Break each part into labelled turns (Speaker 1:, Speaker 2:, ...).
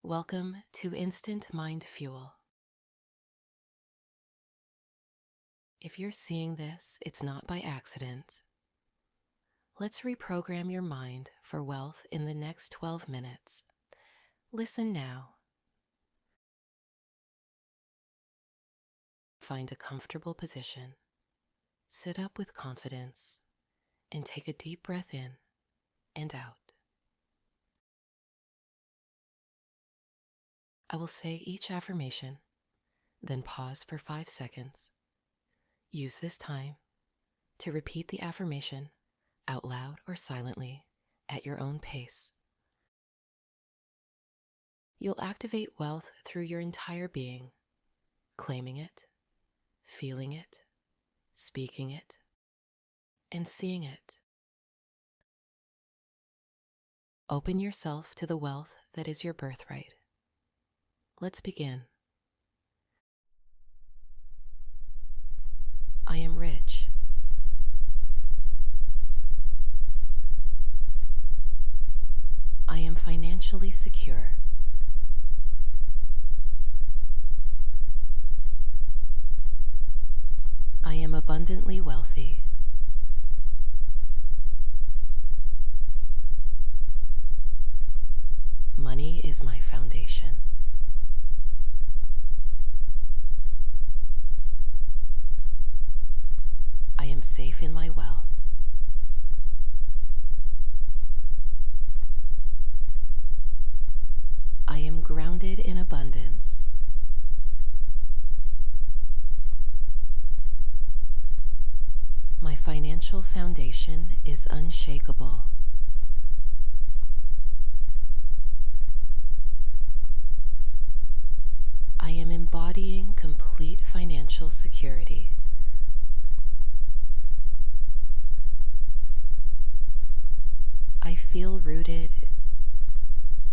Speaker 1: Welcome to Instant Mind Fuel. If you're seeing this, it's not by accident. Let's reprogram your mind for wealth in the next 12 minutes. Listen now. Find a comfortable position. Sit up with confidence and take a deep breath in and out. I will say each affirmation, then pause for 5 seconds. Use this time to repeat the affirmation out loud or silently at your own pace. You'll activate wealth through your entire being, claiming it, feeling it, speaking it, and seeing it. Open yourself to the wealth that is your birthright. Let's begin. I am rich. I am financially secure. I am abundantly wealthy. Money is my foundation. I am safe in my wealth. I am grounded in abundance. My financial foundation is unshakable. I am embodying complete financial security. I feel rooted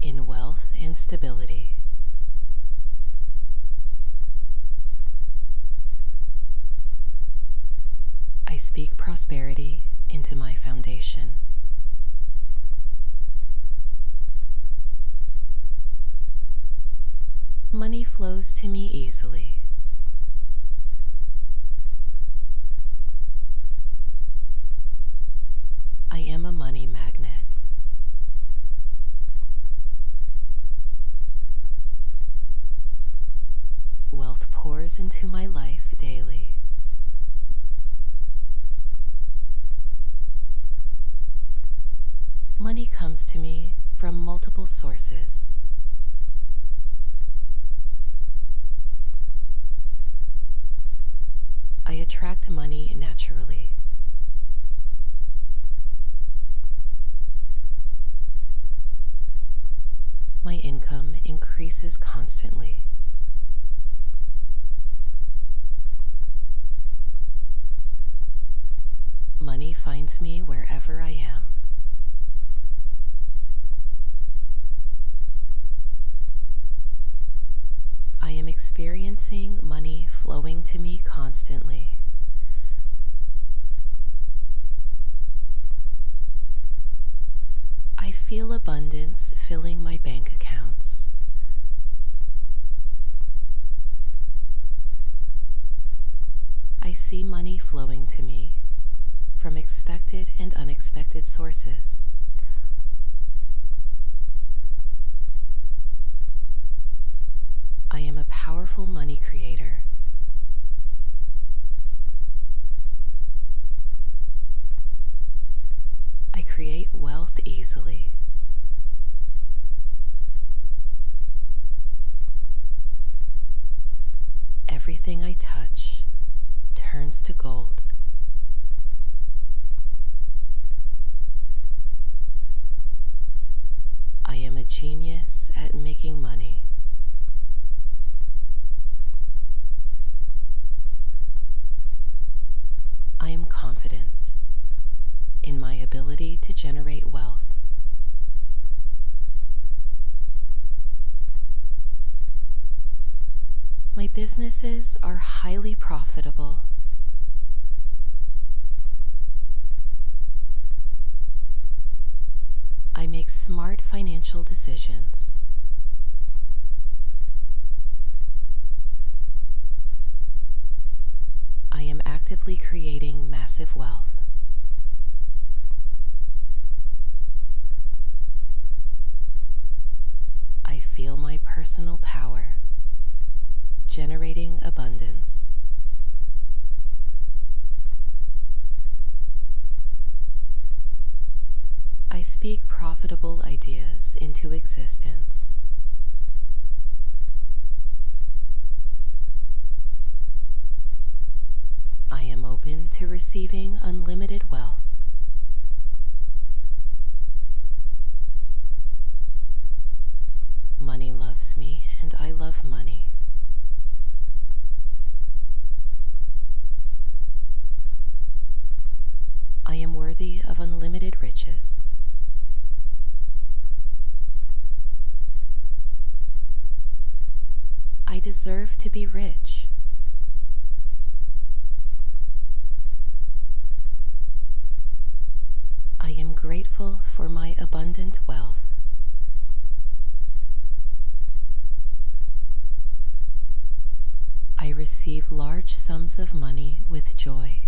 Speaker 1: in wealth and stability. I speak prosperity into my foundation. Money flows to me easily. I am a money magnet. Wealth pours into my life daily. Money comes to me from multiple sources. I attract money naturally. My income increases constantly. Money finds me wherever I am. I am experiencing money flowing to me constantly. I feel abundance filling my bank accounts. I see money flowing to me from expected and unexpected sources. I am a powerful money creator. I create wealth easily. Everything I touch turns to gold. I am a genius at making money. I am confident in my ability to generate wealth. My businesses are highly profitable. I make smart financial decisions. actively creating massive wealth. I feel my personal power generating abundance. I speak profitable ideas into existence. I am open to receiving unlimited wealth. Money loves me, and I love money. I am worthy of unlimited riches. I deserve to be rich. I am grateful for my abundant wealth. I receive large sums of money with joy.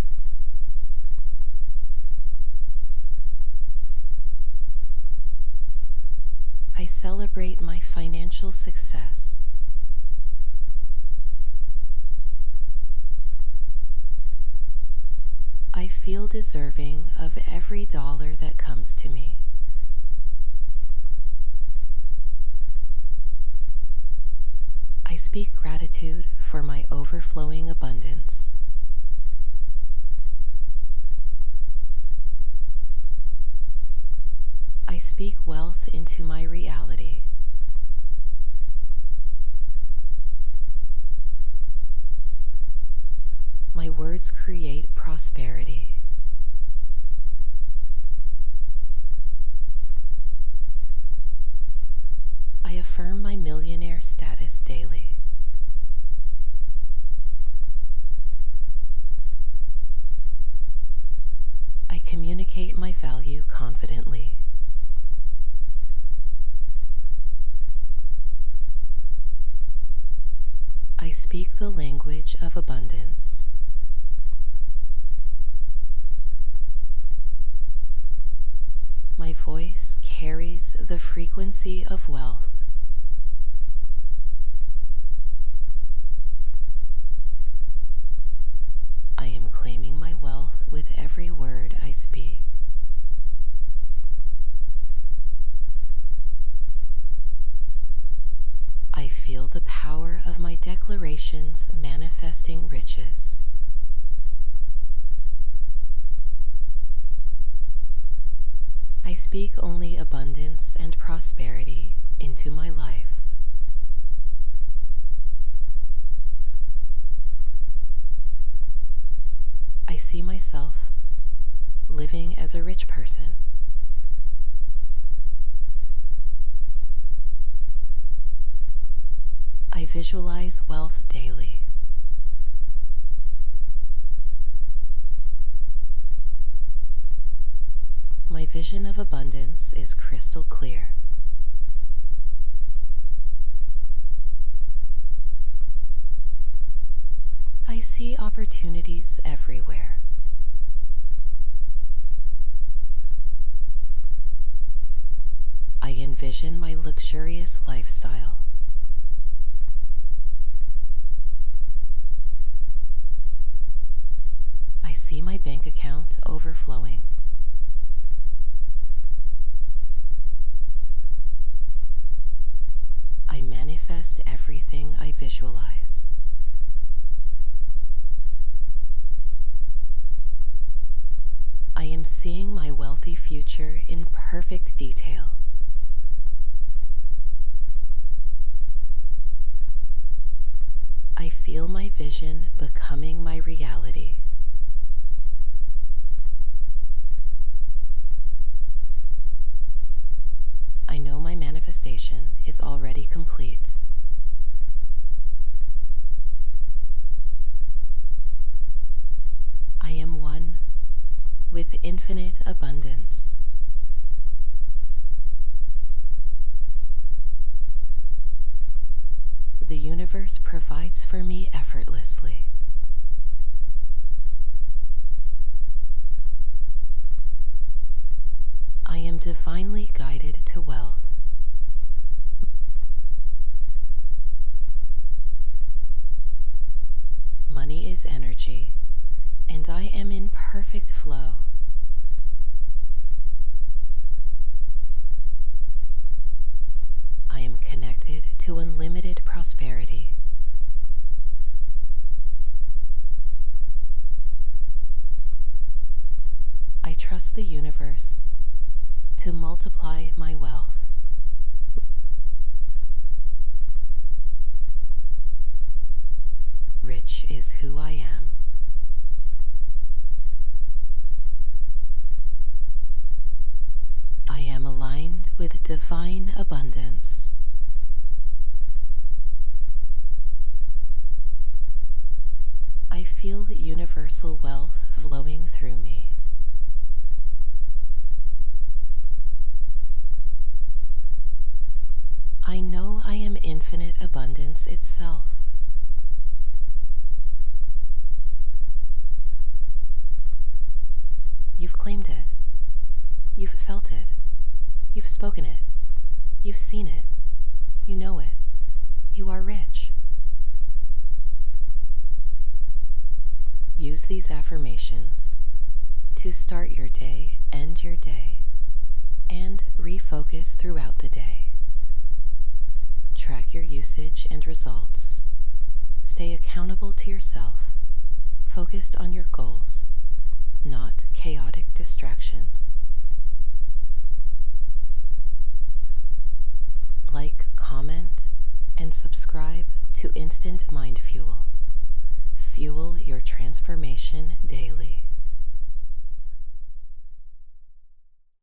Speaker 1: I celebrate my financial success. I feel deserving of every dollar that comes to me. I speak gratitude for my overflowing abundance. I speak wealth into my reality. My words create prosperity. I affirm my millionaire status daily. I communicate my value confidently. I speak the language of abundance. My voice carries the frequency of wealth. I am claiming my wealth with every word I speak. I feel the power of my declarations manifesting riches. I speak only abundance and prosperity into my life. I see myself living as a rich person. I visualize wealth daily. My vision of abundance is crystal clear. I see opportunities everywhere. I envision my luxurious lifestyle. I see my bank account overflowing. I manifest everything I visualize. I am seeing my wealthy future in perfect detail. I feel my vision becoming my reality. I know my manifestation is already complete. I am one with infinite abundance. The universe provides for me effortlessly. am divinely guided to wealth. Money is energy, and I am in perfect flow. I am connected to unlimited prosperity. I trust the universe to multiply my wealth. Rich is who I am. I am aligned with divine abundance. I feel universal wealth flowing through me. I know I am infinite abundance itself. You've claimed it. You've felt it. You've spoken it. You've seen it. You know it. You are rich. Use these affirmations to start your day, end your day, and refocus throughout the day. Track your usage and results. Stay accountable to yourself, focused on your goals, not chaotic distractions. Like, comment, and subscribe to Instant Mind Fuel. Fuel your transformation daily.